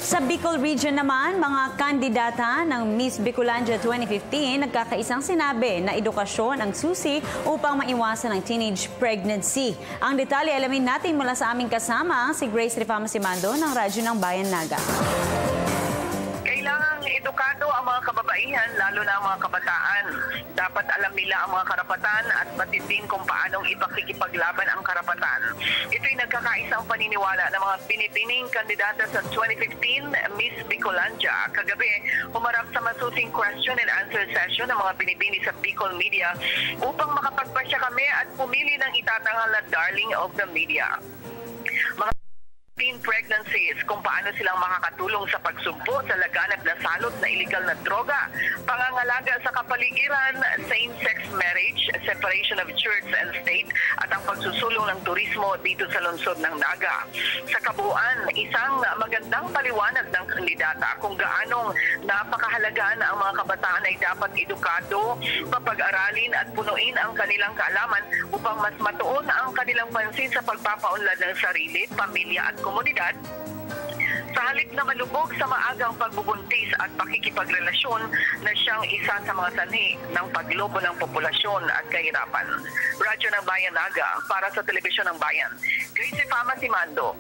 Sa Bicol Region naman, mga kandidata ng Miss Bicolandia 2015 nagkakaisang sinabi na edukasyon ang susi upang maiwasan ang teenage pregnancy. Ang detalye alamin natin mula sa aming kasama, si Grace Rifama-Simando ng Radyo ng Bayan Naga. Kailangang edukado ang mga kababaihan, lalo na ang mga kabataan. Dapat alam nila ang mga karapatan at batid din kung paanong ipakikipaglaban ang karapatan. Ito'y nagkakaisang paniniwala ng mga binibining kandidata sa 2015 Miss Bicolandia. Kagabi, humarap sa masusing question and answer session ng mga binibini sa Bicol Media upang makapagpasya kami at pumili ng itatanghal na darling of the media. Mga teen pregnancies, kung paano silang makakatulong sa pagsugpo sa laganap na salot na iligal na droga, pangangalaga sa kapaligiran, same-sex marriage, separation of church and state, at ang pagsusulong ng turismo dito sa lungsod ng Naga. Sa kabuuan, isang magandang paliwanag ng kandidata kung gaanong napakahalaga na ang mga kabataan ay dapat edukado, papag-aralin at punuin ang kanilang kaalaman upang mas matuon ang kanilang pansin sa pagpapaunlad ng sarili, pamilya at komunidad, sa halip na malubog sa maagang pagbubuntis at pakikipagrelasyon na siyang isa sa mga sanhi ng paglobo ng populasyon at kahirapan. Radyo ng Bayan Naga para sa Telebisyon ng Bayan. Grace Rifama-Simando.